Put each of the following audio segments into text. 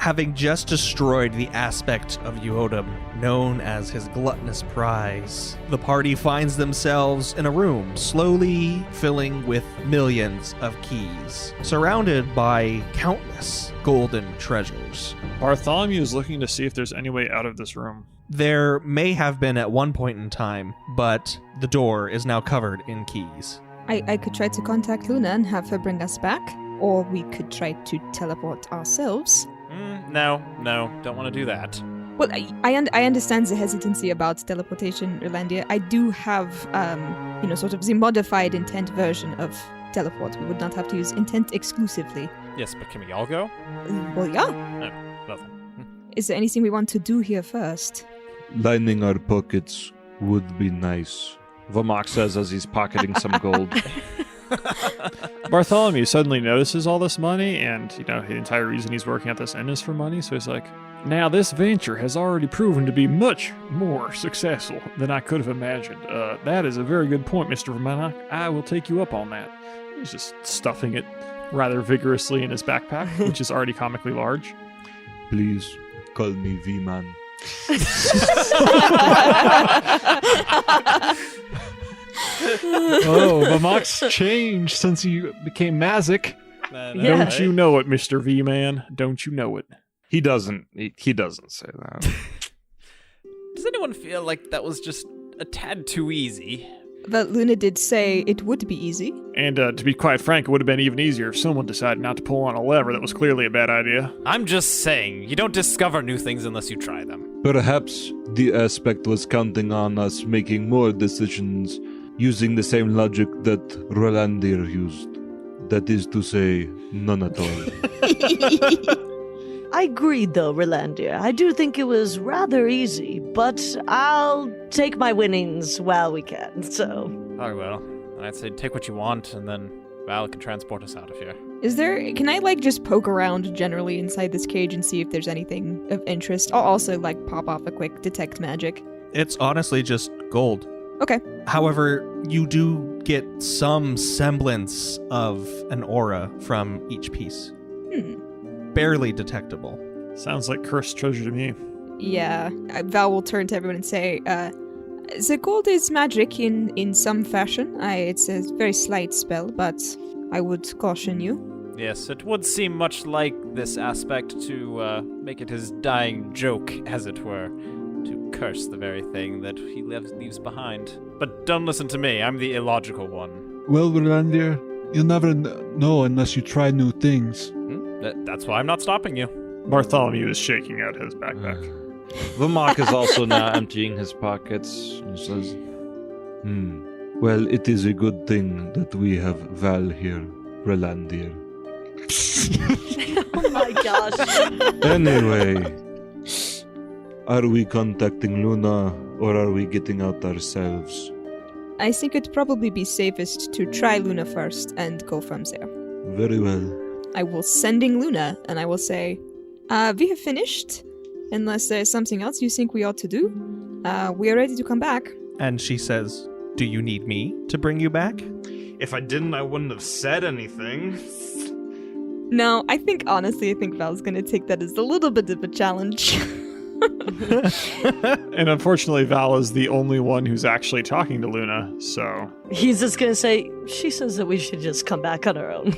Having just destroyed the aspect of Uodum known as his gluttonous prize, the party finds themselves in a room slowly filling with millions of keys, surrounded by countless golden treasures. Bartholomew is looking to see if there's any way out of this room. There may have been at one point in time, but the door is now covered in keys. I could try to contact Luna and have her bring us back, or we could try to teleport ourselves. No, don't want to do that. Well, I understand the hesitancy about teleportation, Rolandia. I do have, sort of the modified intent version of teleport. We would not have to use intent exclusively. Yes, but can we all go? Well, yeah. No, nothing. Is there anything we want to do here first? Lining our pockets would be nice, Vomak says as he's pocketing some gold. Bartholomew suddenly notices all this money, and, the entire reason he's working at this inn is for money, so he's like, now this venture has already proven to be much more successful than I could have imagined. That is a very good point, Mr. Romana. I will take you up on that. He's just stuffing it rather vigorously in his backpack, which is already comically large. Please call me V-Man. Oh, Vomok's changed since he became Mazik. Don't you know it, Mr. V-Man? Don't you know it? He doesn't say that. Does anyone feel like that was just a tad too easy? But Luna did say it would be easy. And to be quite frank, it would have been even easier if someone decided not to pull on a lever that was clearly a bad idea. I'm just saying, you don't discover new things unless you try them. Perhaps the aspect was counting on us making more decisions using the same logic that Rolandir used. That is to say, none at all. I agree, though, Rolandir. I do think it was rather easy, but I'll take my winnings while we can, so... Very well. I'd say take what you want, and then Val can transport us out of here. Can I, just poke around generally inside this cage and see if there's anything of interest? I'll also, pop off a quick detect magic. It's honestly just gold. Okay. However, you do get some semblance of an aura from each piece. Barely detectable. Sounds like cursed treasure to me. Yeah. Val will turn to everyone and say, the gold is magic in some fashion. It's a very slight spell, but I would caution you. Yes, it would seem much like this aspect to make it his dying joke, as it were, to curse the very thing that he leaves behind. But don't listen to me, I'm the illogical one. Well, Rolandir, you'll never know unless you try new things. That's why I'm not stopping you. Bartholomew is shaking out his backpack. Vomak is also now emptying his pockets and says, Well, it is a good thing that we have Val here, Rolandir. Oh my gosh. Anyway, are we contacting Luna or are we getting out ourselves? I think it'd probably be safest to try Luna first and go from there. Very well. I will sending Luna, and I will say, we have finished. Unless there's something else you think we ought to do, we are ready to come back. And she says, do you need me to bring you back? if I didn't, I wouldn't have said anything. No, I think Val's gonna take that as a little bit of a challenge. And unfortunately, Val is the only one who's actually talking to Luna, so... He's just gonna say, she says that we should just come back on our own.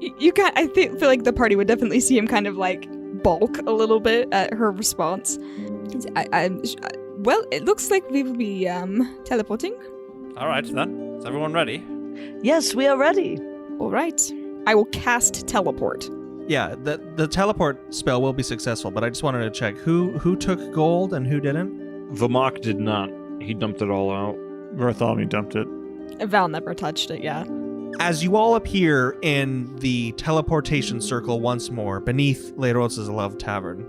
I feel like the party would definitely see him kind of like balk a little bit at her response. Well, it looks like we will be teleporting. All right, then. Is everyone ready? Yes, we are ready. All right. I will cast teleport. Yeah, the teleport spell will be successful, but I just wanted to check who took gold and who didn't. Vomak did not. He dumped it all out. Bartholomew dumped it. Val never touched it, yeah. As you all appear in the teleportation circle once more, beneath Leiros' Love Tavern.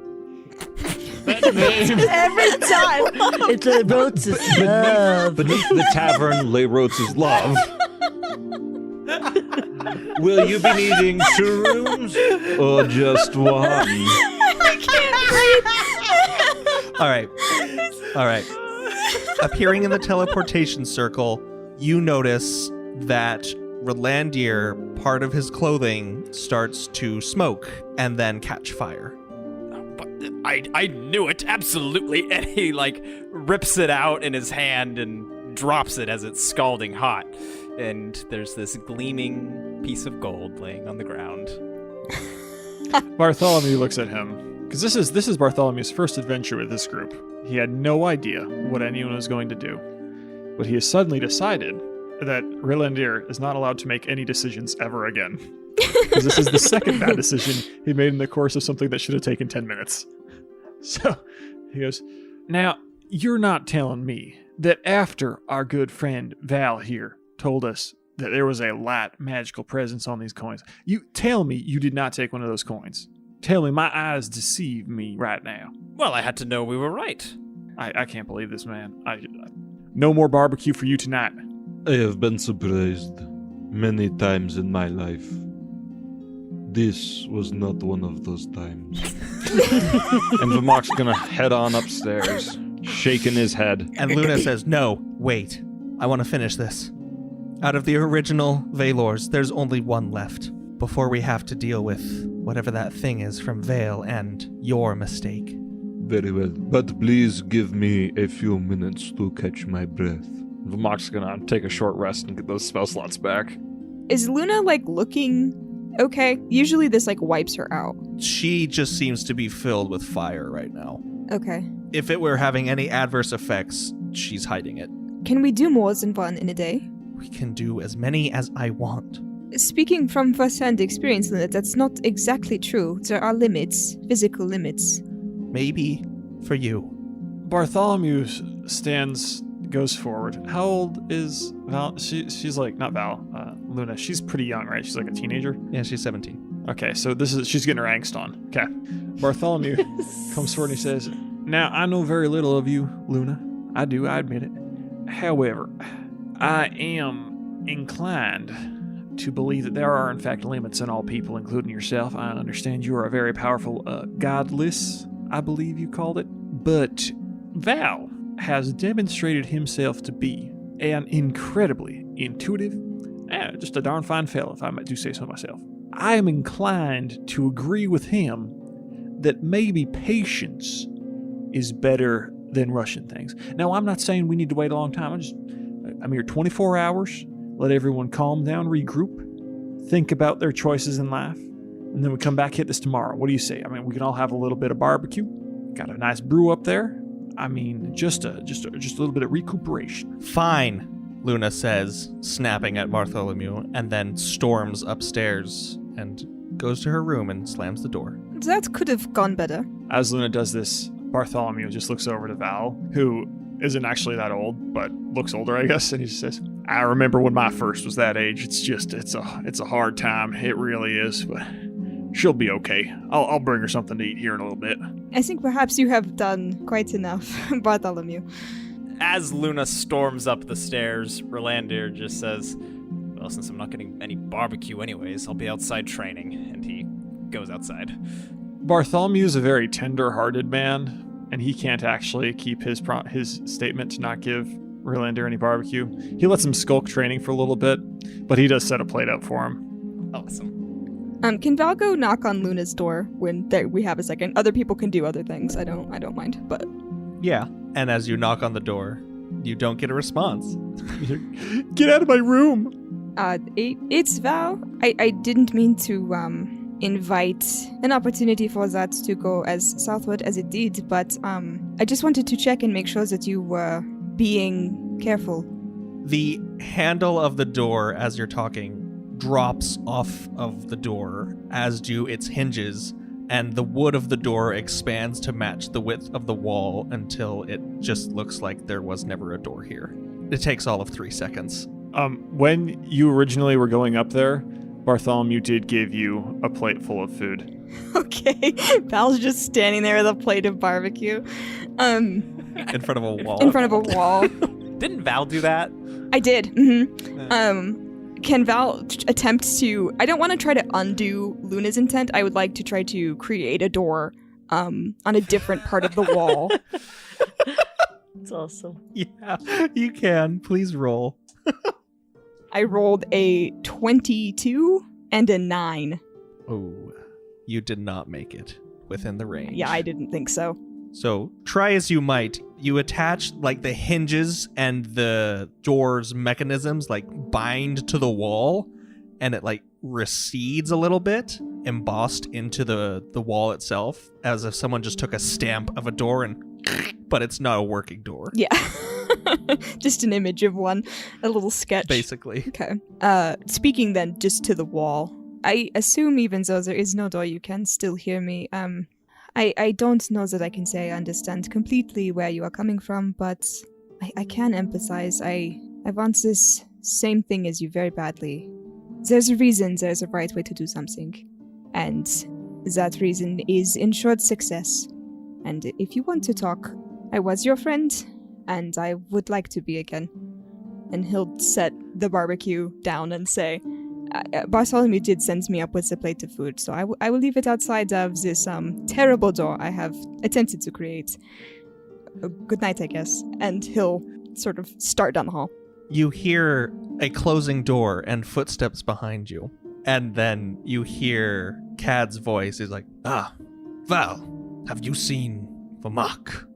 Every time! It's a Rhodes' love. Beneath the tavern lay Rhodes' love. Will you be needing 2 rooms or just one? I can't breathe! All right. Appearing in the teleportation circle, you notice that Rolandir, part of his clothing, starts to smoke and then catch fire. I knew it, absolutely. And he, rips it out in his hand and drops it as it's scalding hot. And there's this gleaming piece of gold laying on the ground. Bartholomew looks at him, because this is Bartholomew's first adventure with this group. He had no idea what anyone was going to do. But he has suddenly decided that Rylandir is not allowed to make any decisions ever again. Because this is the second bad decision he made in the course of something that should have taken 10 minutes. So he goes, now, you're not telling me that after our good friend Val here told us that there was a light magical presence on these coins, you tell me you did not take one of those coins. Tell me my eyes deceive me right now. Well, I had to know we were right. I can't believe this, man. No more barbecue for you tonight. I have been surprised many times in my life. This was not one of those times. And Vamok's gonna head on upstairs, shaking his head. And Luna says, no, wait. I want to finish this. Out of the original Valors, there's only one left. Before we have to deal with whatever that thing is from Vale and your mistake. Very well. But please give me a few minutes to catch my breath. Vamok's gonna take a short rest and get those spell slots back. Is Luna, looking okay? Usually this, wipes her out. She just seems to be filled with fire right now. Okay. If it were having any adverse effects, she's hiding it. Can we do more than one in a day? We can do as many as I want. Speaking from first-hand experience, Luna, that's not exactly true. There are limits, physical limits. Maybe for you. Bartholomew goes forward. How old is Val? She's not Val, Luna. She's pretty young, right? She's a teenager? Yeah, she's 17. Okay, so she's getting her angst on. Okay. Bartholomew comes forward and he says, now, I know very little of you, Luna. I do, I admit it. However, I am inclined to believe that there are, in fact, limits in all people, including yourself. I understand you are a very powerful godless, I believe you called it. But Val has demonstrated himself to be an incredibly intuitive, just a darn fine fellow, if I do say so myself. I am inclined to agree with him that maybe patience is better than rushing things. Now, I'm not saying we need to wait a long time. I'm here 24 hours. Let everyone calm down, regroup, think about their choices in life, and then we come back, hit this tomorrow. What do you say? We can all have a little bit of barbecue. Got a nice brew up there. Just a little bit of recuperation. Fine, Luna says, snapping at Bartholomew, and then storms upstairs and goes to her room and slams the door. That could have gone better. As Luna does this, Bartholomew just looks over to Val, who isn't actually that old, but looks older, I guess, and he just says, I remember when my first was that age. It's a hard time. It really is, but she'll be okay. I'll bring her something to eat here in a little bit. I think perhaps you have done quite enough, Bartholomew. As Luna storms up the stairs, Rylandir just says, well, since I'm not getting any barbecue anyways, I'll be outside training, and he goes outside. Bartholomew is a very tender-hearted man, and he can't actually keep his statement to not give Rylandir any barbecue. He lets him skulk training for a little bit, but he does set a plate up for him. Awesome. Can Val go knock on Luna's door when we have a second? Other people can do other things. I don't mind, but... Yeah, and as you knock on the door, you don't get a response. Get out of my room! It's Val. I didn't mean to, invite an opportunity for that to go as southward as it did, but, I just wanted to check and make sure that you were being careful. The handle of the door, as you're talking, drops off of the door, as do its hinges, and the wood of the door expands to match the width of the wall until it just looks like there was never a door here. It takes all of 3 seconds. When you originally were going up there, Bartholomew did give you a plate full of food. Okay, Val's just standing there with a plate of barbecue. In front of a wall. In front of a wall. Didn't Val do that? I did. Mm-hmm. Can Val attempt to... I don't want to try to undo Luna's intent. I would like to try to create a door on a different part of the wall. That's awesome. Yeah, you can. Please roll. I rolled a 22 and a 9. Oh, you did not make it. within the range. Yeah, I didn't think so. So try as you might, you attach like the hinges and the door's mechanisms like bind to the wall, and it like recedes a little bit, embossed into the wall itself, as if someone just took a stamp of a door and but it's not a working door. Yeah. Just an image of one, a little sketch. Basically. Okay. Speaking then just to the wall, I assume even though there is no door, you can still hear me. I don't know that I can say I understand completely where you are coming from, but I can empathize. I want this same thing as you very badly. There's a reason there's a right way to do something, and that reason is ensured success. And if you want to talk, I was your friend, and I would like to be again. And he'll set the barbecue down and say, Bartholomew did send me up with a plate of food, so I will leave it outside of this terrible door I have attempted to create. Good night, I guess. And he'll sort of start down the hall. You hear a closing door and footsteps behind you. And then you hear Cad's voice. He's like, Val, have you seen Vermak?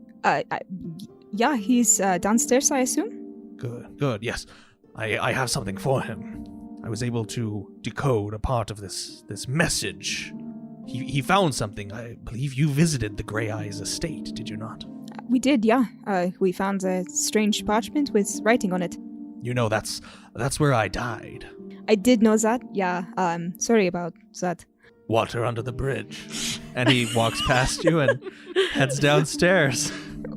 Yeah, he's downstairs, I assume? Good, yes. I have something for him. I was able to decode a part of this message. He found something. I believe you visited the Grey Eyes estate, did you not? We did, yeah. We found a strange parchment with writing on it. You know, that's where I died. I did know that, yeah. Sorry about that. Water under the bridge. And he walks past you and heads downstairs.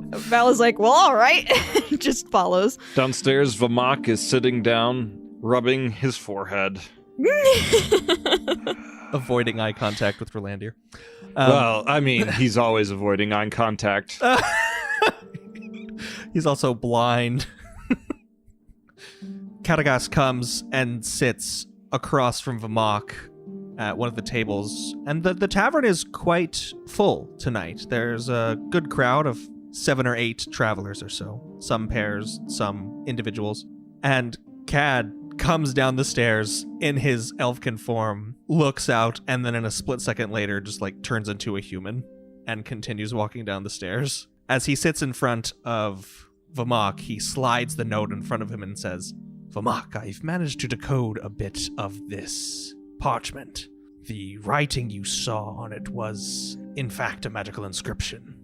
Val is like, well, all right. Just follows. Downstairs, Vermak is sitting down, rubbing his forehead. Avoiding eye contact with Rolandir. Well, I mean, he's always avoiding eye contact. He's also blind. Katagas comes and sits across from Vermak at one of the tables, and the tavern is quite full tonight. There's a good crowd of 7 or 8 travelers or so, some pairs, some individuals, and Cad comes down the stairs in his elfkin form, looks out, and then in a split second later just like turns into a human and continues walking down the stairs. As he sits in front of Vermak, he slides the note in front of him and says, Vermak, I've managed to decode a bit of this parchment. The writing you saw on it was, in fact, a magical inscription.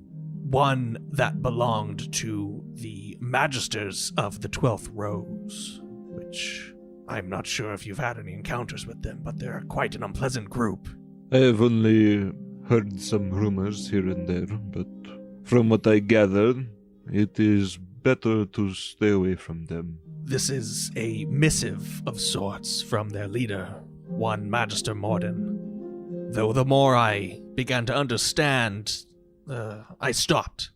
One that belonged to the Magisters of the 12th Rose, which I'm not sure if you've had any encounters with them, but they're quite an unpleasant group. I have only heard some rumors here and there, but from what I gathered, it is better to stay away from them. This is a missive of sorts from their leader, one Magister Morden. Though the more I began to understand, I stopped,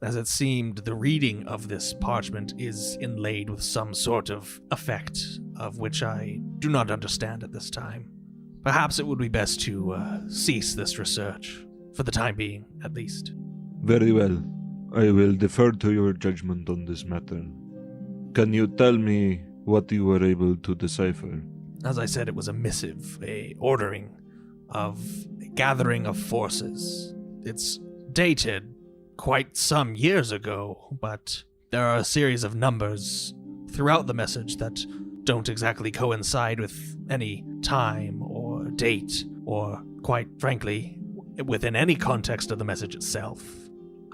as it seemed the reading of this parchment is inlaid with some sort of effect of which I do not understand at this time. Perhaps it would be best to cease this research, for the time being, at least. Very well. I will defer to your judgment on this matter. Can you tell me what you were able to decipher? As I said, it was a missive, a ordering of a gathering of forces. It's dated quite some years ago, but there are a series of numbers throughout the message that don't exactly coincide with any time or date, or, quite frankly, within any context of the message itself.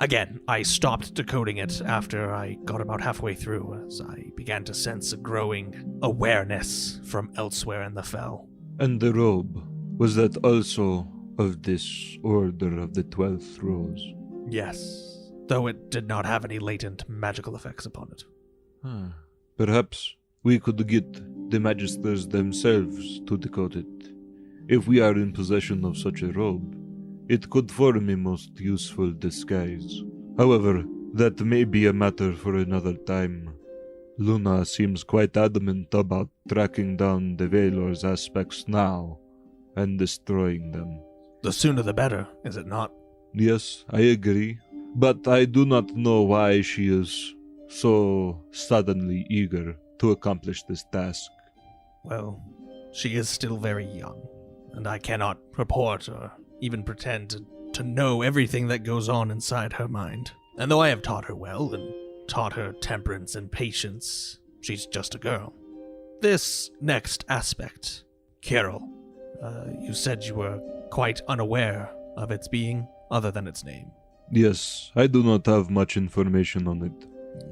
Again, I stopped decoding it after I got about halfway through, as I began to sense a growing awareness from elsewhere in the Fell. And the robe, was that also of this Order of the 12th Rose? Yes, though it did not have any latent magical effects upon it. Perhaps we could get the Magisters themselves to decode it. If we are in possession of such a robe, it could form a most useful disguise. However, that may be a matter for another time. Luna seems quite adamant about tracking down the Valor's aspects now and destroying them. The sooner the better, is it not? Yes, I agree. But I do not know why she is so suddenly eager to accomplish this task. Well, she is still very young, and I cannot purport or even pretend to to know everything that goes on inside her mind. And though I have taught her well and taught her temperance and patience, she's just a girl. This next aspect, Khyrl, you said you were quite unaware of its being, other than its name. Yes, I do not have much information on it.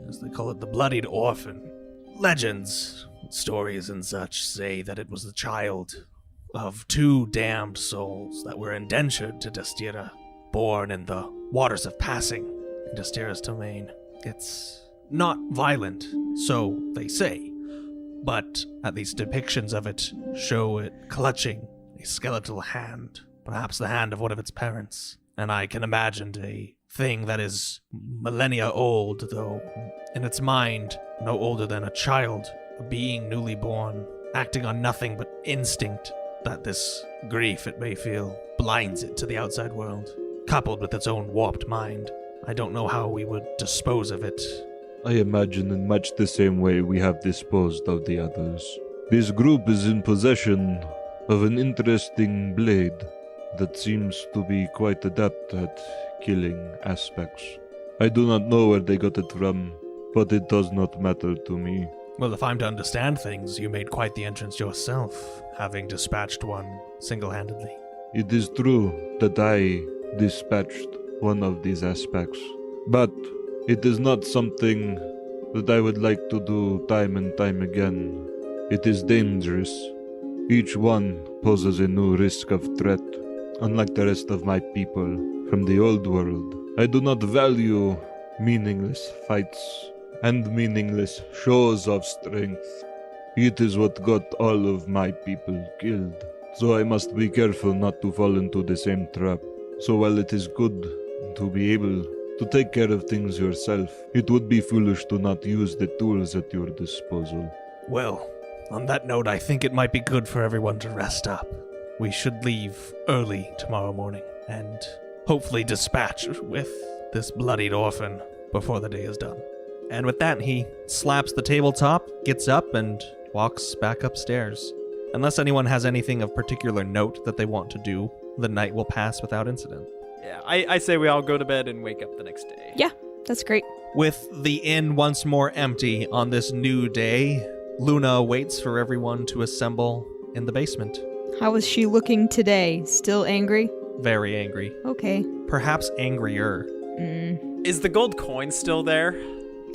As they call it, the Bloodied Orphan. Legends, stories and such say that it was the child of 2 damned souls that were indentured to Destiera, born in the waters of passing in Destiera's domain. It's not violent, so they say, but at least depictions of it show it clutching a skeletal hand, perhaps the hand of one of its parents. And I can imagine a thing that is millennia old, though in its mind no older than a child, a being newly born, acting on nothing but instinct, that this grief it may feel blinds it to the outside world, coupled with its own warped mind. I don't know how we would dispose of it. I imagine in much the same way we have disposed of the others. This group is in possession of an interesting blade that seems to be quite adept at killing aspects. I do not know where they got it from, but it does not matter to me. Well, if I'm to understand things, you made quite the entrance yourself, having dispatched one single-handedly. It is true that I dispatched one of these aspects, but it is not something that I would like to do time and time again. It is dangerous. Each one poses a new risk of threat, unlike the rest of my people from the old world. I do not value meaningless fights and meaningless shows of strength. It is what got all of my people killed, so I must be careful not to fall into the same trap. So while it is good to be able to take care of things yourself, it would be foolish to not use the tools at your disposal. Well, on that note, I think it might be good for everyone to rest up. We should leave early tomorrow morning, and hopefully dispatch with this bloodied orphan before the day is done. And with that, he slaps the tabletop, gets up, and walks back upstairs. Unless anyone has anything of particular note that they want to do, the night will pass without incident. Yeah, I say we all go to bed and wake up the next day. Yeah, that's great. With the inn once more empty on this new day, Luna waits for everyone to assemble in the basement. How is she looking today? Still angry? Very angry. Okay. Perhaps angrier. Is the gold coin still there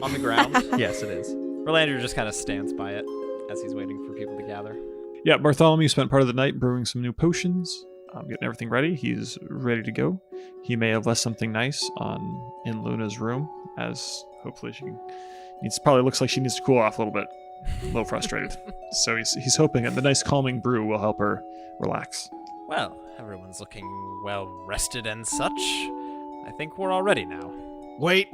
on the ground? Yes, it is. Relander just kind of stands by it as he's waiting for people to gather. Yeah, Bartholomew spent part of the night brewing some new potions, getting everything ready. He's ready to go. He may have left something nice in Luna's room, as hopefully she can. It probably looks like she needs to cool off a little bit, a little frustrated. So he's hoping that the nice calming brew will help her relax. Well, everyone's looking well rested and such. I think we're all ready now. Wait.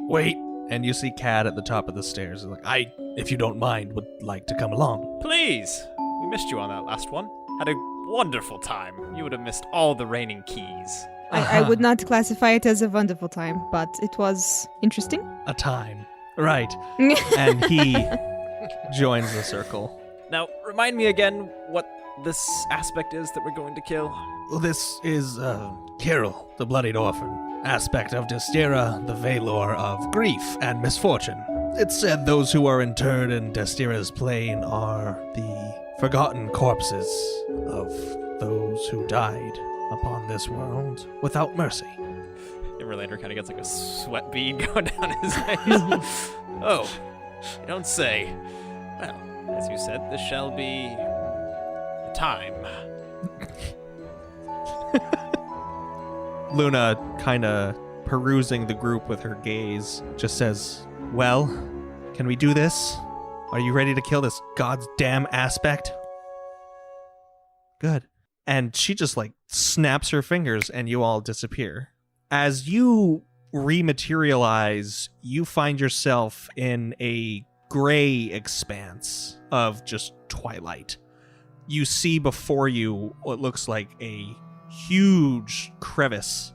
And you see Cad at the top of the stairs. Like, if you don't mind, would like to come along. Please! We missed you on that last one. Had a wonderful time. You would have missed all the raining keys. I would not classify it as a wonderful time, but it was interesting. A time. Right. And he joins the circle. Now, remind me again what this aspect is that we're going to kill. Well, this is Khyrl, the Bloodied Orphan, aspect of Destiera, the Valor of grief and misfortune. It's said those who are interred in Destiera's plane are the forgotten corpses of those who died upon this world without mercy. Relander kind of gets like a sweat bead going down his face. Oh, you don't say. Well, as you said, this shall be a time. Luna, kind of perusing the group with her gaze, just says, well, can we do this? Are you ready to kill this goddamn aspect? Good. And she just snaps her fingers and you all disappear. As you rematerialize, you find yourself in a gray expanse of just twilight. You see before you what looks like a huge crevice,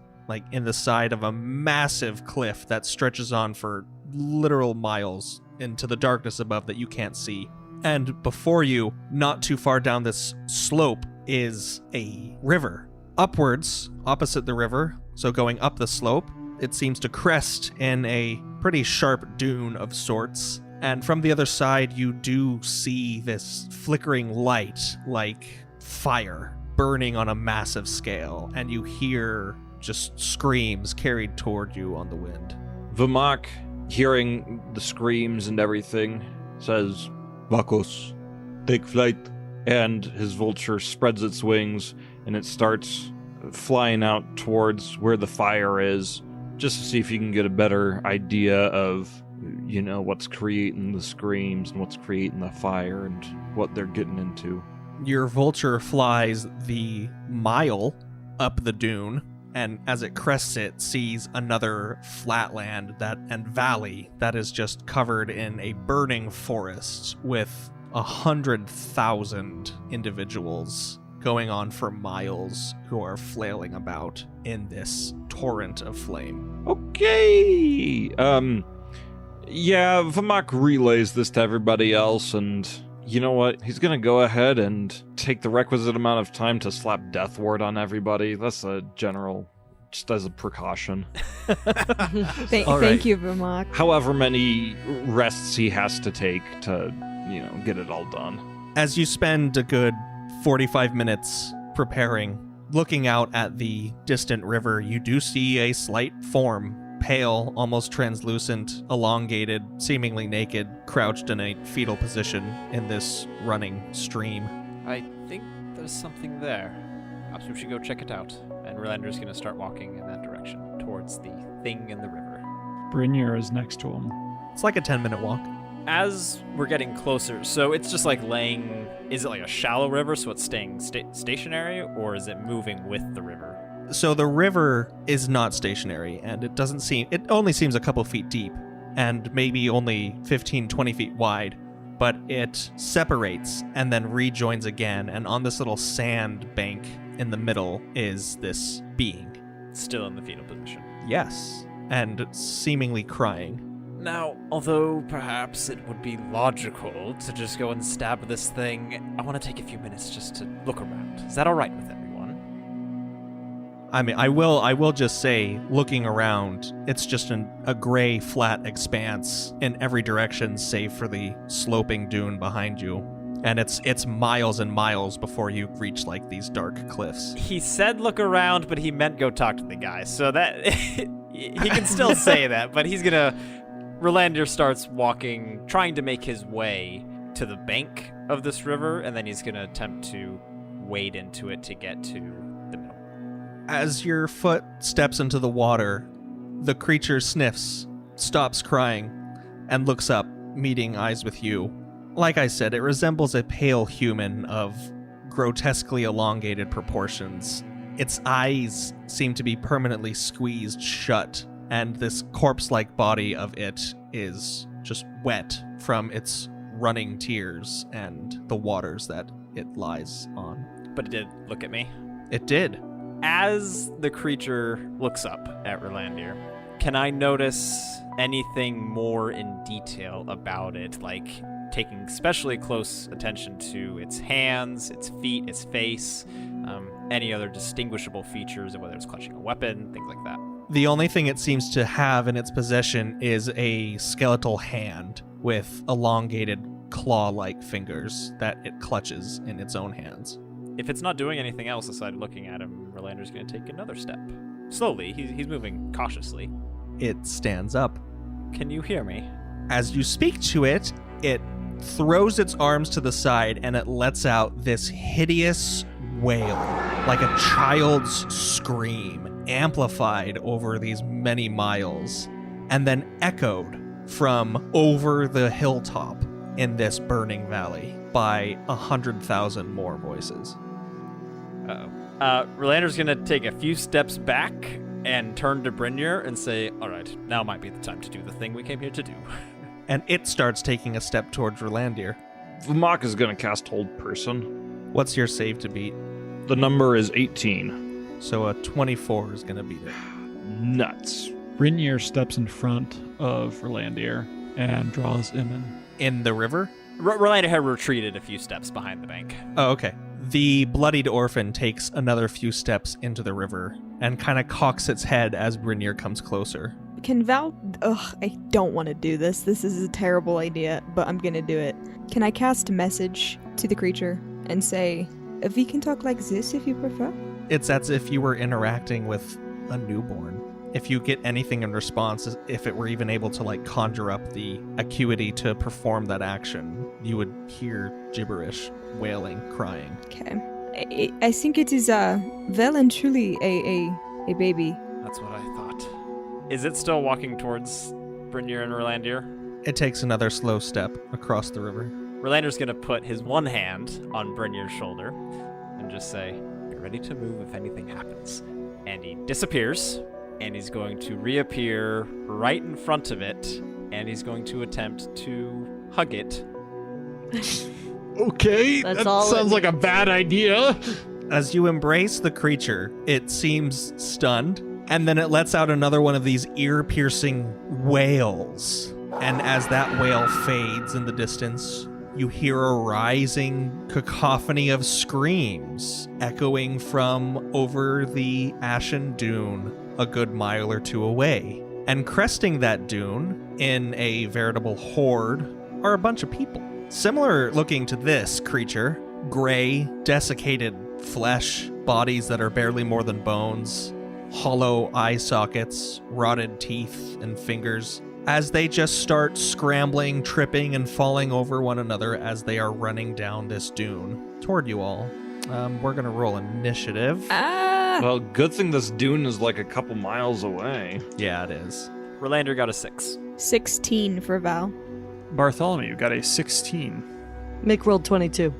in the side of a massive cliff that stretches on for literal miles into the darkness above that you can't see. And before you, not too far down this slope, is a river. Upwards, opposite the river, So going up the slope, it seems to crest in a pretty sharp dune of sorts. And from the other side, you do see this flickering light like fire burning on a massive scale. And you hear just screams carried toward you on the wind. Vamok, hearing the screams and everything, says, Vakos, take flight. and his vulture spreads its wings and it starts flying out towards where the fire is, just to see if you can get a better idea of, you know, what's creating the screams and what's creating the fire and what they're getting into. Your vulture flies the mile up the dune, and as it crests it, sees another flatland and valley that is just covered in a burning forest with 100,000 individuals going on for miles who are flailing about in this torrent of flame. Okay. Yeah, Vamok relays this to everybody else, and you know what? He's gonna go ahead and take the requisite amount of time to slap Death Ward on everybody. That's a general, just as a precaution. Thank you, Vamok. However many rests he has to take to, you know, get it all done. As you spend a good 45 minutes preparing, looking out at the distant river, you do see a slight form, pale, almost translucent, elongated, seemingly naked, crouched in a fetal position in this running stream. I think there's something there. Perhaps we should go check it out. And Rolander's going to start walking in that direction, towards the thing in the river. Brynjar is next to him. It's like a 10-minute walk. As we're getting closer, so it's just like laying... Is it like a shallow river, so it's staying stationary, or is it moving with the river? So the river is not stationary, and it only seems a couple feet deep, and maybe only 15, 20 feet wide, but it separates and then rejoins again, and on this little sand bank in the middle is this being. Still in the fetal position. Yes, and seemingly crying. Now, although perhaps it would be logical to just go and stab this thing, I want to take a few minutes just to look around. Is that all right with everyone? I mean, I will just say, looking around, it's just a gray, flat expanse in every direction, save for the sloping dune behind you. And it's miles and miles before you reach, like, these dark cliffs. He said look around, but he meant go talk to the guy. So that... he can still say that, but he's gonna... Rolander starts walking, trying to make his way to the bank of this river, and then he's gonna attempt to wade into it to get to the middle. As your foot steps into the water, the creature sniffs, stops crying, and looks up, meeting eyes with you. Like I said, it resembles a pale human of grotesquely elongated proportions. Its eyes seem to be permanently squeezed shut, and this corpse-like body of it is just wet from its running tears and the waters that it lies on. But it did look at me. It did. As the creature looks up at Rolandir, can I notice anything more in detail about it, like taking especially close attention to its hands, its feet, its face, any other distinguishable features, whether it's clutching a weapon, things like that? The only thing it seems to have in its possession is a skeletal hand with elongated claw-like fingers that it clutches in its own hands. If it's not doing anything else aside looking at him, Rolander's going to take another step. Slowly, he's moving cautiously. It stands up. Can you hear me? As you speak to it, it throws its arms to the side and it lets out this hideous wail, like a child's scream, amplified over these many miles, and then echoed from over the hilltop in this burning valley by 100,000 more voices. Rolander's gonna take a few steps back and turn to Brynjar and say, all right, now might be the time to do the thing we came here to do. And it starts taking a step towards Rolandir. Vamok is gonna cast Hold Person. What's your save to beat? The number is 18. So a 24 is going to beat it. Nuts. Brynjar steps in front of Rolandir and draws him in. In the river? Rolander had retreated a few steps behind the bank. Oh, okay. The Bloodied Orphan takes another few steps into the river and kind of cocks its head as Brynir comes closer. Can Val... Ugh, I don't want to do this. This is a terrible idea, but I'm gonna do it. Can I cast a message to the creature and say, we can talk like this if you prefer? It's as if you were interacting with a newborn. If you get anything in response, if it were even able to like conjure up the acuity to perform that action, you would hear gibberish, wailing, crying. Okay. I think it is well and truly a baby. That's what I thought. Is it still walking towards Brynir and Rolandir? It takes another slow step across the river. Rolandir's gonna put his one hand on Brynir's shoulder and just say, "Be ready to move if anything happens." And he disappears, and he's going to reappear right in front of it, and he's going to attempt to hug it. Okay, That's that all it sounds like a bad idea. As you embrace the creature, it seems stunned, and then it lets out another one of these ear-piercing wails. And as that wail fades in the distance, you hear a rising cacophony of screams echoing from over the ashen dune a good mile or two away. And cresting that dune in a veritable horde are a bunch of people. Similar looking to this creature, gray, desiccated flesh, bodies that are barely more than bones, hollow eye sockets, rotted teeth and fingers, as they just start scrambling, tripping, and falling over one another as they are running down this dune toward you all. We're going to roll initiative. Well, good thing this dune is like a couple miles away. Yeah, it is. Rolandir got a 6. 16 for Val. Bartholomew got a 16. Mick rolled 22.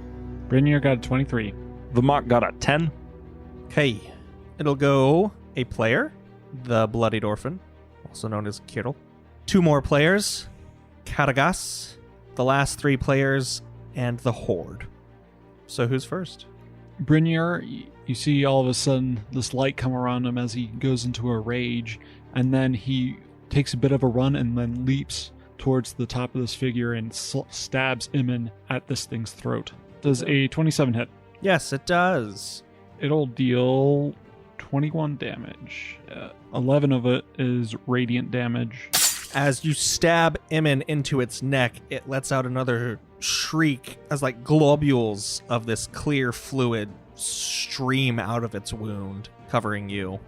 Brynir got a 23. The mock got a 10. Okay, it'll go a player, the Bloodied Orphan, also known as Khyrl. 2 more players, Karagas, the last 3 players, and the Horde. So who's first? Brynir, you see all of a sudden this light come around him as he goes into a rage, and then he takes a bit of a run and then leaps towards the top of this figure and stabs Iman at this thing's throat. Does a 27 hit? Yes, it does. It'll deal 21 damage. 11 of it is radiant damage. As you stab Iman into its neck, it lets out another shriek as like globules of this clear fluid stream out of its wound, covering you.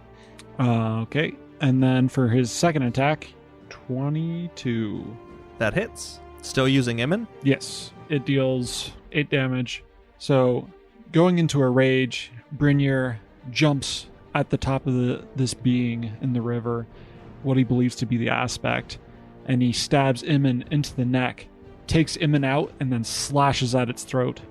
Okay. And then for his second attack, 22. That hits. Still using Iman? Yes. It deals 8 damage. So going into a rage, Brynir jumps at the top of this being in the river, what he believes to be the aspect, and he stabs Iman into the neck, takes Iman out, and then slashes at its throat.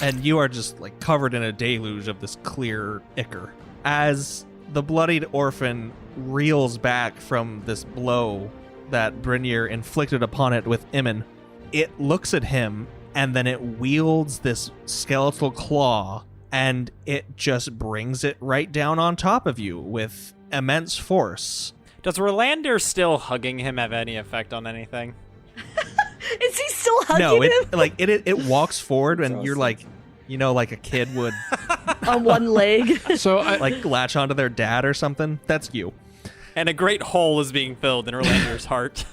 And you are just like covered in a deluge of this clear ichor. As the Bloodied Orphan reels back from this blow that Brynir inflicted upon it with Iman, it looks at him, and then it wields this skeletal claw, and it just brings it right down on top of you with immense force. Does Rolandir still hugging him have any effect on anything? Is he still hugging No, him? it walks forward, and you're like, you know, like a kid would On one leg? So I, like latch onto their dad or something. That's you. And a great hole is being filled in Rolandir's heart.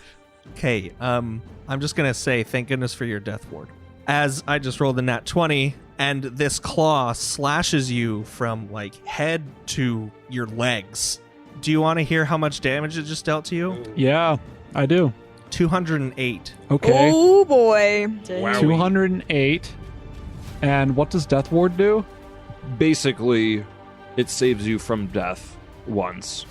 Okay, I'm just gonna say thank goodness for your death ward. As I just rolled a nat 20, and this claw slashes you from like head to your legs. Do you want to hear how much damage it just dealt to you? yeah, I do. 208. Okay. Oh boy. 208. And what does Death Ward do? Basically, it saves you from death once.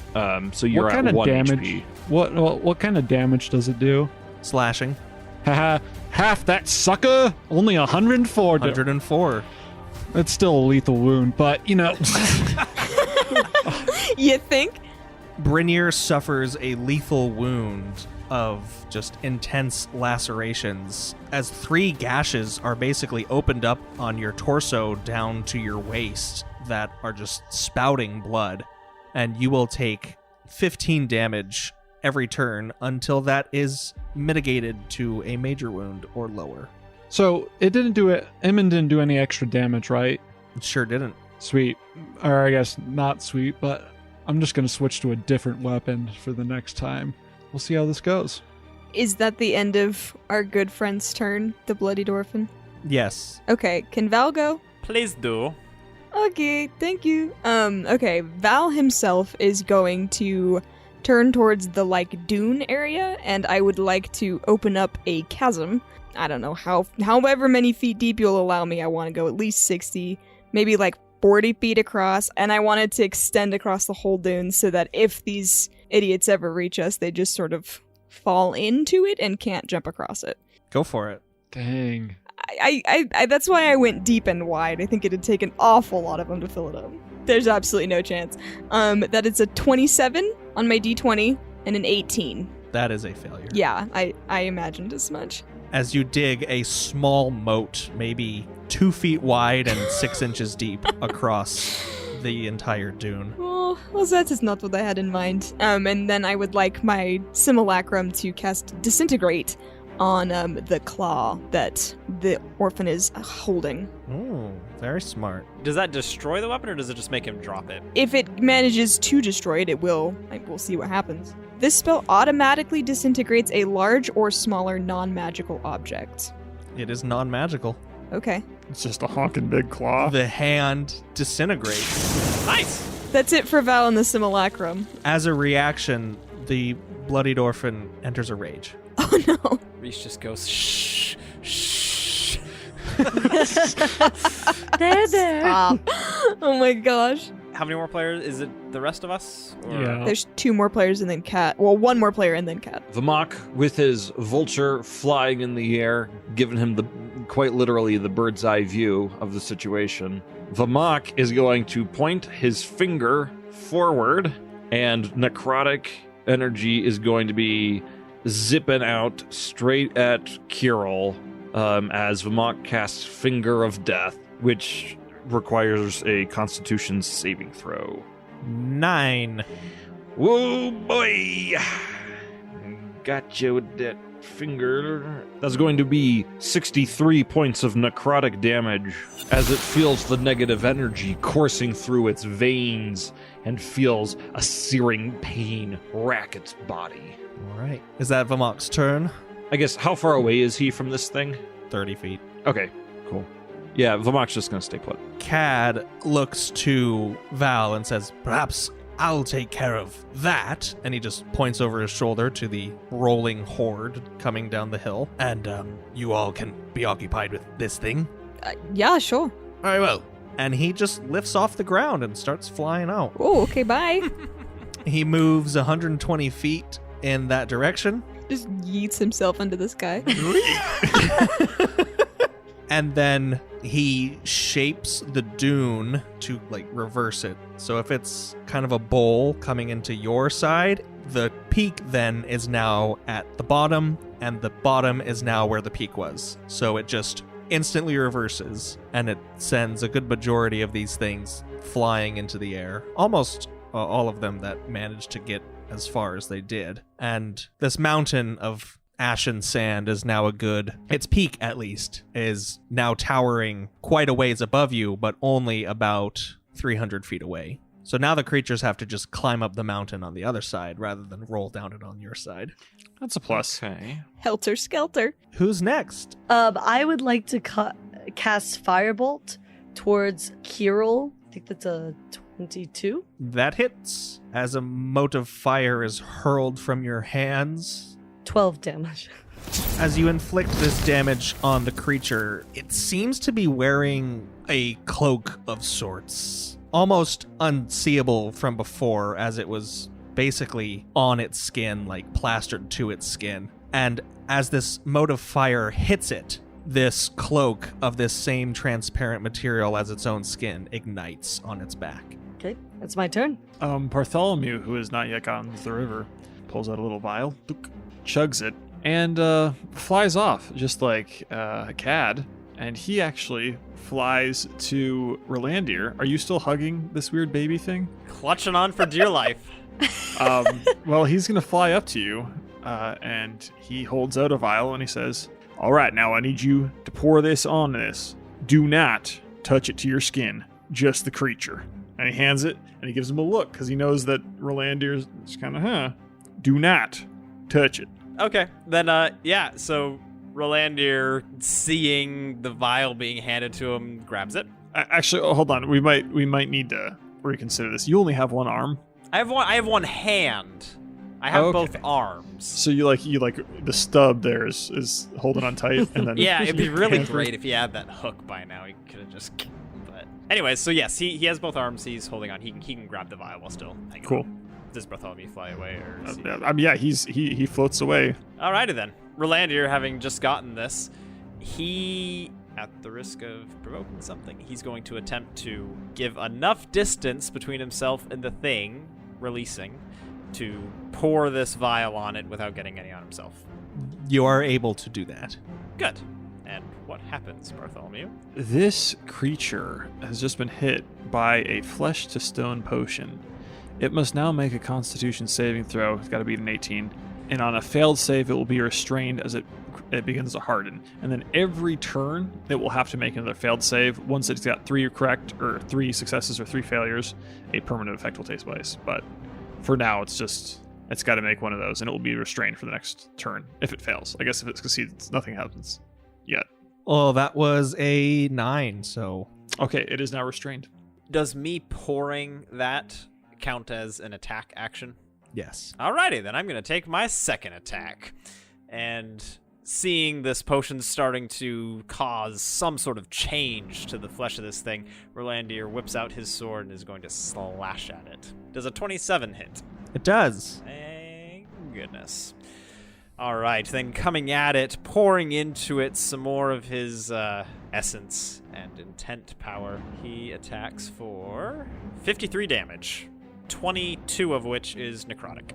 So you're what at kind of 1 damage? HP. What kind of damage does it do? Slashing. Haha, half that sucker. Only 104. 104. It's still a lethal wound, but you know. You think? Brynir suffers a lethal wound of just intense lacerations as 3 gashes are basically opened up on your torso down to your waist that are just spouting blood, and you will take 15 damage every turn until that is mitigated to a major wound or lower. So it didn't do it. Eamon didn't do any extra damage, right? It sure didn't. Sweet. Or I guess not sweet, but I'm just going to switch to a different weapon for the next time. We'll see how this goes. Is that the end of our good friend's turn, the Bloodied Orphan? Yes. Okay, can Val go? Please do. Okay, thank you. Okay, Val himself is going to turn towards the, dune area, and I would like to open up a chasm. I don't know however many feet deep you'll allow me. I want to go at least 60, maybe 40 feet across, and I want it to extend across the whole dune so that if these idiots ever reach us, they just sort of fall into it and can't jump across it. Go for it. Dang. I that's why I went deep and wide. I think it'd take an awful lot of them to fill it up. There's absolutely no chance. That is a 27 on my d20 and an 18. That is a failure. Yeah, I imagined as much. As you dig a small moat, maybe 2 feet wide and 6 inches deep across the entire dune. Well, that is not what I had in mind. And then I would like my simulacrum to cast Disintegrate on the claw that the orphan is holding. Ooh, very smart. Does that destroy the weapon, or does it just make him drop it? If it manages to destroy it, it will. We'll see what happens. This spell automatically disintegrates a large or smaller non-magical object. It is non-magical. Okay. It's just a honking big claw. The hand disintegrates. Nice! That's it for Val and the simulacrum. As a reaction, the Bloodied Orphan enters a rage. Oh no. Reese just goes, shh, shh. There. Stop. Oh my gosh. How many more players? Is it the rest of us? Or... Yeah. There's 2 more players and then Cat. Well, 1 more player and then Cat. Vamok, with his vulture flying in the air, giving him quite literally the bird's eye view of the situation, Vamok is going to point his finger forward, and necrotic energy is going to be zipping out straight at Khyrl as Vamok casts Finger of Death, which requires a Constitution saving throw. 9. Whoa, boy! Gotcha with that finger. That's going to be 63 points of necrotic damage as it feels the negative energy coursing through its veins and feels a searing pain rack its body. All right. Is that Vamok's turn? I guess, how far away is he from this thing? 30 feet. Okay, cool. Yeah, Vamok's just going to stay put. Cad looks to Val and says, "Perhaps I'll take care of that." And he just points over his shoulder to the rolling horde coming down the hill. "And you all can be occupied with this thing." Yeah, sure. Very well. And he just lifts off the ground and starts flying out. Oh, okay, bye. He moves 120 feet in that direction. Just yeets himself into the sky. And then he shapes the dune to reverse it. So if it's kind of a bowl coming into your side, the peak then is now at the bottom, and the bottom is now where the peak was. So it just instantly reverses, and it sends a good majority of these things flying into the air. Almost all of them that managed to get as far as they did. And this mountain of ashen sand is now its peak at least, is now towering quite a ways above you, but only about 300 feet away. So now the creatures have to just climb up the mountain on the other side rather than roll down it on your side. That's a plus. Okay. Helter skelter. Who's next? I would like to cast Firebolt towards Khyrl. I think that's a 22. That hits. As a mote of fire is hurled from your hands. 12 damage. As you inflict this damage on the creature, it seems to be wearing a cloak of sorts. Almost unseeable from before, as it was basically on its skin, plastered to its skin. And as this mote of fire hits it, this cloak of this same transparent material as its own skin ignites on its back. Okay, that's my turn. Bartholomew, who has not yet gotten to the river, pulls out a little vial, chugs it, and flies off, just like Cad. And he actually flies to Rolandir. Are you still hugging this weird baby thing? Clutching on for dear life. Well, he's going to fly up to you, and he holds out a vial, and he says, "All right, now I need you to pour this on this. Do not touch it to your skin. just the creature. And he hands it, and he gives him a look, because he knows that Rolandier's kind of, do not touch it. Okay, then, so Rolandier, seeing the vial being handed to him, grabs it. Actually, hold on. We might need to reconsider this. You only have one arm. I have one hand. I have both arms. So you like the stub there is holding on tight, and then yeah, it'd be really great if he had that hook by now. He could have just. But anyways, so yes, he has both arms. He's holding on. He can grab the vial while still hanging cool. on. Does Bartholomew fly away, or? Is he floats away. Alrighty then. Rolandier, having just gotten this, he, at the risk of provoking something, he's going to attempt to give enough distance between himself and the thing releasing to pour this vial on it without getting any on himself. You are able to do that. Good. And what happens, Bartholomew? This creature has just been hit by a flesh-to-stone potion. It must now make a Constitution saving throw. It's got to beat an 18. And on a failed save, it will be restrained as it begins to harden. And then every turn, it will have to make another failed save. Once it's got 3 correct, or 3 successes or 3 failures, a permanent effect will take place. But for now, it's got to make one of those, and it will be restrained for the next turn if it fails. I guess if it succeeds, nothing happens yet. Well, that was a 9, so... Okay, it is now restrained. Does me pouring that count as an attack action? Yes. Alrighty, then I'm going to take my second attack. And seeing this potion starting to cause some sort of change to the flesh of this thing, Rolandier whips out his sword and is going to slash at it. Does a 27 hit? It does. Thank goodness. Alright, then coming at it, pouring into it some more of his essence and intent power, he attacks for 53 damage. 22 of which is necrotic.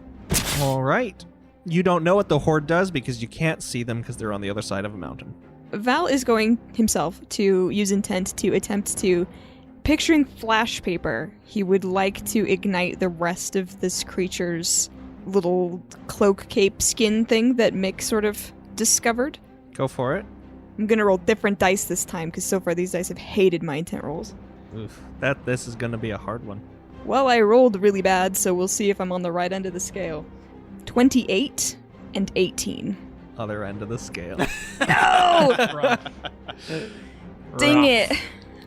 All right. You don't know what the horde does because you can't see them because they're on the other side of a mountain. Val is going himself to use intent to attempt to, picturing flash paper, he would like to ignite the rest of this creature's little cloak cape skin thing that Mick sort of discovered. Go for it. I'm gonna roll different dice this time because so far these dice have hated my intent rolls. Oof. This is going to be a hard one. Well, I rolled really bad, so we'll see if I'm on the right end of the scale. 28 and 18. Other end of the scale. No! Dang it.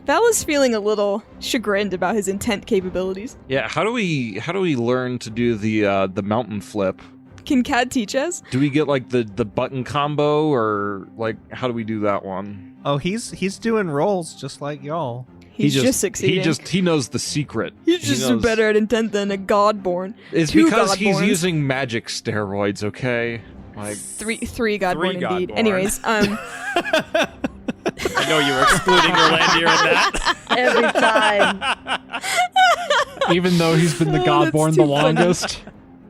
Val is feeling a little chagrined about his intent capabilities. Yeah, how do we learn to do the mountain flip? Can Cad teach us? Do we get like the button combo, or like how do we do that one? Oh, he's doing rolls just like y'all. He's just succeeding. He knows the secret. He's just better at intent than a godborn. It's because he's using magic steroids, okay? Like three godborn indeed. Godborn. Anyways, I know you were excluding Rolandier in that. Every time. Even though he's been the godborn the longest.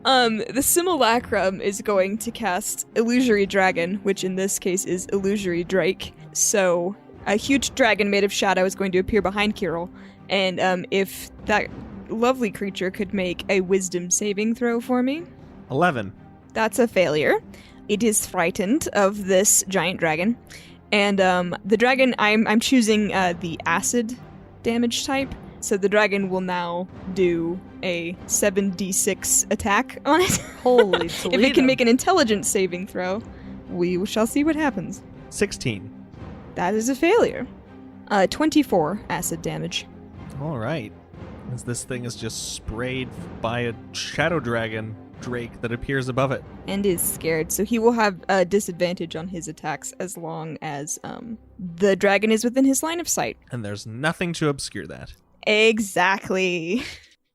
The simulacrum is going to cast Illusory Dragon, which in this case is Illusory Drake. So a huge dragon made of shadow is going to appear behind Khyrl, and if that lovely creature could make a wisdom saving throw for me. 11. That's a failure. It is frightened of this giant dragon. And the dragon, I'm choosing the acid damage type. So the dragon will now do a 7d6 attack on it. Holy If it can make an intelligence saving throw, we shall see what happens. 16. That is a failure. 24 acid damage. All right. As this thing is just sprayed by a shadow dragon drake that appears above it. And is scared, so he will have a disadvantage on his attacks as long as the dragon is within his line of sight. And there's nothing to obscure that. Exactly.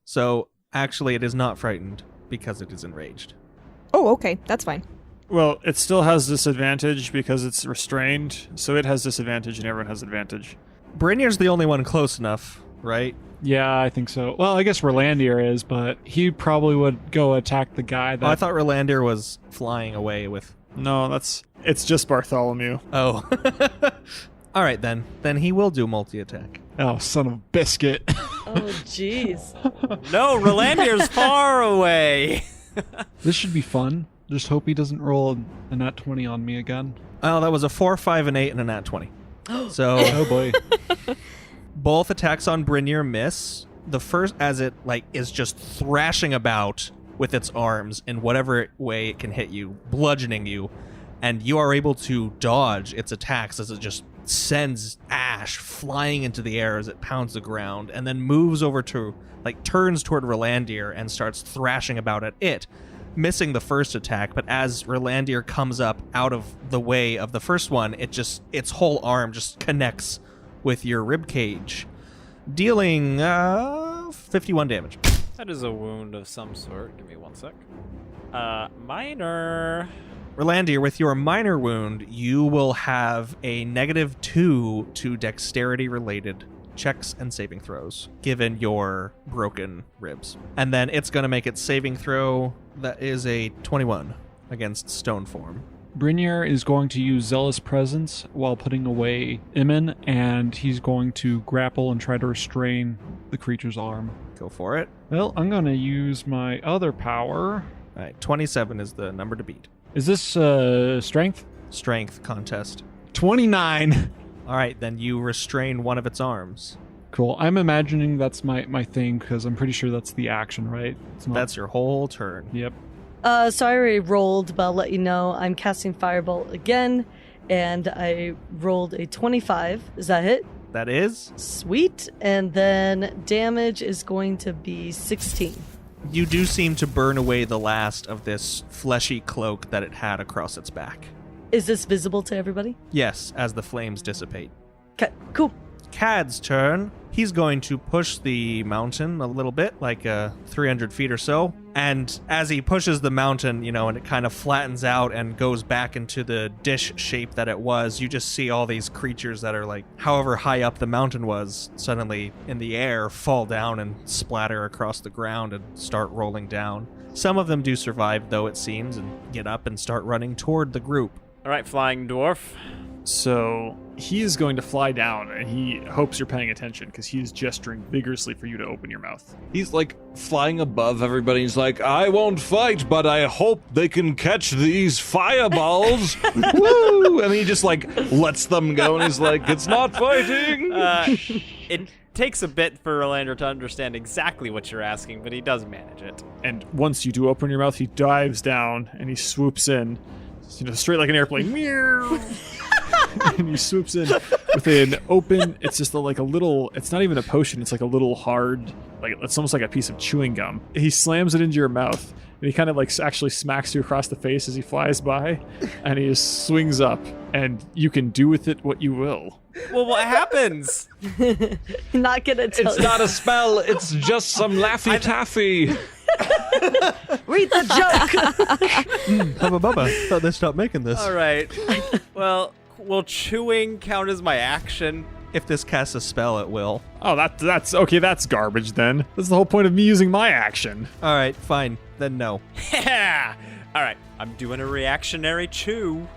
So, actually, it is not frightened because it is enraged. Oh, okay. That's fine. Well, it still has disadvantage because it's restrained, so it has disadvantage and everyone has advantage. Brynjar's the only one close enough, right? Yeah, I think so. Well, I guess Rolandier is, but he probably would go attack the guy that... Oh, I thought Rolandier was flying away with... No, it's just Bartholomew. Oh. All right, then. Then he will do multi-attack. Oh, son of a biscuit. Oh, jeez. No, Rolandier's far away. This should be fun. Just hope he doesn't roll a nat 20 on me again. Oh, that was a 4, 5, and 8, and a nat 20. So, Oh boy. Both attacks on Brynir miss. The first, as it is just thrashing about with its arms in whatever way it can hit you, bludgeoning you, and you are able to dodge its attacks as it just sends ash flying into the air as it pounds the ground, and then moves over to, turns toward Rolandir and starts thrashing about at it, missing the first attack. But as Rolandir comes up out of the way of the first one, its whole arm just connects with your rib cage, dealing 51 damage. That is a wound of some sort. Give me 1 sec. Minor. Rolandir, with your minor wound, you will have a -2 to dexterity-related checks and saving throws, given your broken ribs. And then it's going to make its saving throw. That is a 21 against stone form. Brynir is going to use Zealous Presence while putting away Imin, and he's going to grapple and try to restrain the creature's arm. Go for it. Well, I'm going to use my other power. All right, 27 is the number to beat. Is this strength? Strength contest. 29. All right, then you restrain one of its arms. Cool. I'm imagining that's my thing, because I'm pretty sure that's the action, right? It's not... That's your whole turn. Yep. So I already rolled, but I'll let you know. I'm casting Firebolt again, and I rolled a 25. Is that hit? That is. Sweet. And then damage is going to be 16. You do seem to burn away the last of this fleshy cloak that it had across its back. Is this visible to everybody? Yes, as the flames dissipate. Okay, cool. Cad's turn. He's going to push the mountain a little bit, 300 feet or so. And as he pushes the mountain, and it kind of flattens out and goes back into the dish shape that it was, you just see all these creatures that are however high up the mountain was, suddenly in the air, fall down and splatter across the ground and start rolling down. Some of them do survive, though, it seems, and get up and start running toward the group. All right, flying dwarf. So he is going to fly down, and he hopes you're paying attention because he is gesturing vigorously for you to open your mouth. He's flying above everybody. He's like, I won't fight, but I hope they can catch these fireballs. Woo! And he just lets them go, and he's like, it's not fighting. It takes a bit for Rolandir to understand exactly what you're asking, but he does manage it. And once you do open your mouth, he dives down and he swoops in, straight like an airplane. Meow. And he swoops in with an open, it's just a little, it's not even a potion, it's a little hard, it's almost like a piece of chewing gum. He slams it into your mouth, and he kind of actually smacks you across the face as he flies by, and he just swings up, and you can do with it what you will. Well, what happens? Not gonna tell It's not a spell, it's just some Laffy Taffy. Read the joke. Hubba Bubba, thought they stopped making this. All right. Well, will chewing count as my action? If this casts a spell, it will. Oh, that's okay, that's garbage then. That's the whole point of me using my action. All right, fine. Then no. Yeah. All right, I'm doing a reactionary chew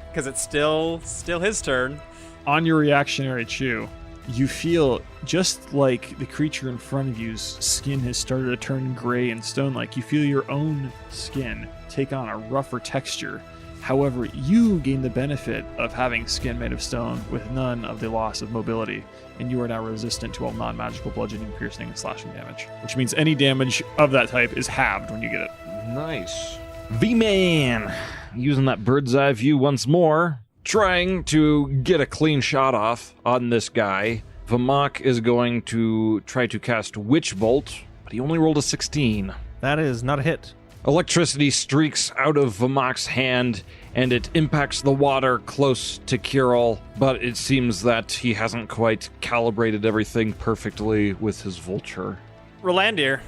because it's still his turn. On your reactionary chew, you feel just like the creature in front of you's skin has started to turn gray and stone-like. You feel your own skin take on a rougher texture. However, you gain the benefit of having skin made of stone with none of the loss of mobility, and you are now resistant to all non-magical bludgeoning, piercing, and slashing damage, which means any damage of that type is halved when you get it. Nice. V-Man, using that bird's eye view once more, trying to get a clean shot off on this guy. Vamok is going to try to cast Witch Bolt, but he only rolled a 16. That is not a hit. Electricity streaks out of Vamok's hand, and it impacts the water close to Khyrl, but it seems that he hasn't quite calibrated everything perfectly with his vulture. Rolandir,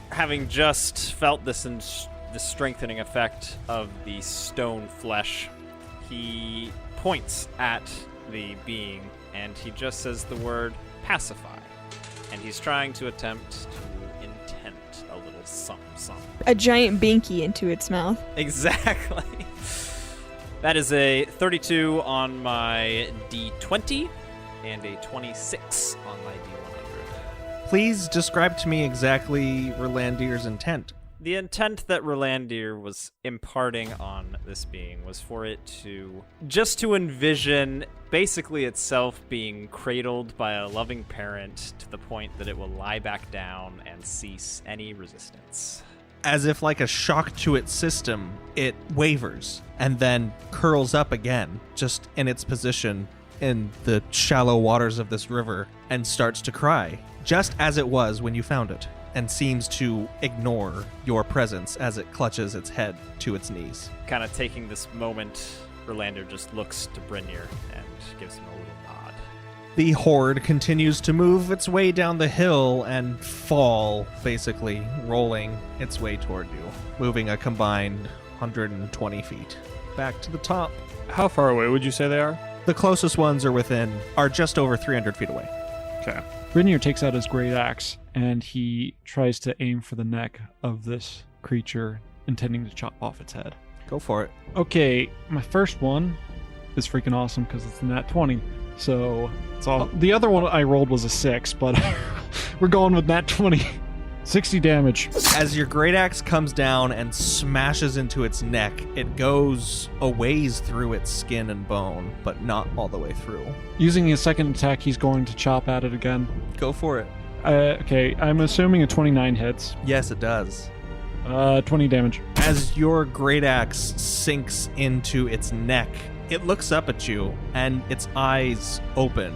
having just felt the strengthening effect of the stone flesh, he points at the being, and he just says the word pacify. And he's trying to attempt to intent a little something. A giant binky into its mouth. Exactly. That is a 32 on my D20 and a 26 on my D100. Please describe to me exactly Rolandir's intent. The intent that Rolandir was imparting on this being was for it to envision basically itself being cradled by a loving parent to the point that it will lie back down and cease any resistance. As if like a shock to its system, it wavers and then curls up again, just in its position in the shallow waters of this river, and starts to cry, just as it was when you found it, and seems to ignore your presence as it clutches its head to its knees. Kind of taking this moment, Rolandir just looks to Brynjar and gives him a little nod. The horde continues to move its way down the hill and fall, basically, rolling its way toward you, moving a combined 120 feet. Back to the top. How far away would you say they are? The closest ones are just over 300 feet away. Okay. Brynjar takes out his great axe and he tries to aim for the neck of this creature, intending to chop off its head. Go for it. Okay, my first one is freaking awesome because it's a nat 20. So it's all. The other one I rolled was a 6, but we're going with nat 20. 60 damage. As your great axe comes down and smashes into its neck, it goes a ways through its skin and bone, but not all the way through. Using his second attack, he's going to chop at it again. Go for it. Okay, I'm assuming a 29 hits. Yes, it does. 20 damage. As your great axe sinks into its neck, it looks up at you, and its eyes open,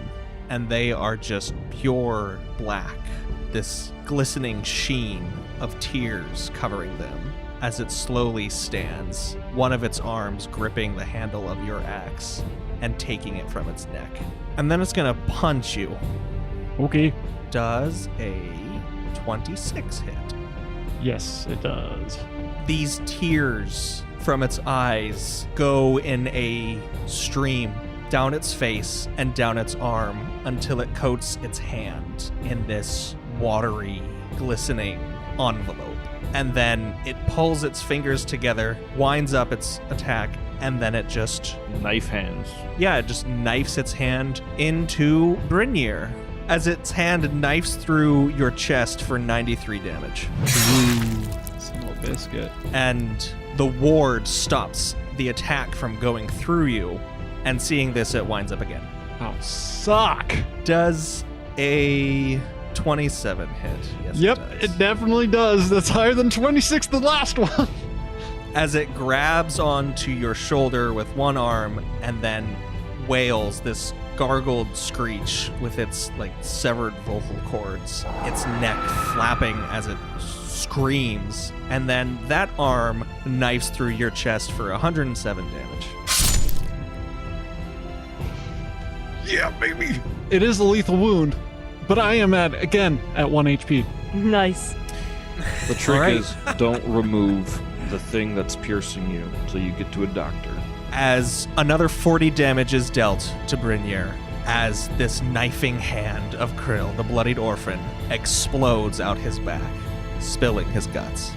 and they are just pure black. This glistening sheen of tears covering them as it slowly stands, one of its arms gripping the handle of your axe and taking it from its neck. And then it's gonna punch you. Okay. Does a 26 hit? Yes, it does. These tears from its eyes go in a stream down its face and down its arm until it coats its hand in this watery, glistening envelope. And then it pulls its fingers together, winds up its attack, and then it just... Knife hands. Yeah, it just knifes its hand into Brynjar as its hand knifes through your chest for 93 damage. Son of a biscuit. And the ward stops the attack from going through you, and seeing this, it winds up again. Oh, suck. Does a 27 hit? Yes, Yep, it does. it definitely does. That's higher than 26, the last one. As it grabs onto your shoulder with one arm and then wails this gargled screech with its severed vocal cords, its neck flapping as it screams, and then that arm knifes through your chest for 107 damage. Yeah, baby. It is a lethal wound, but I am at 1 HP. Nice. The trick All right. is don't remove the thing that's piercing you until you get to a doctor. As another 40 damage is dealt to Brynjar, as this knifing hand of Khyrl, the Bloodied Orphan, explodes out his back, spilling his guts.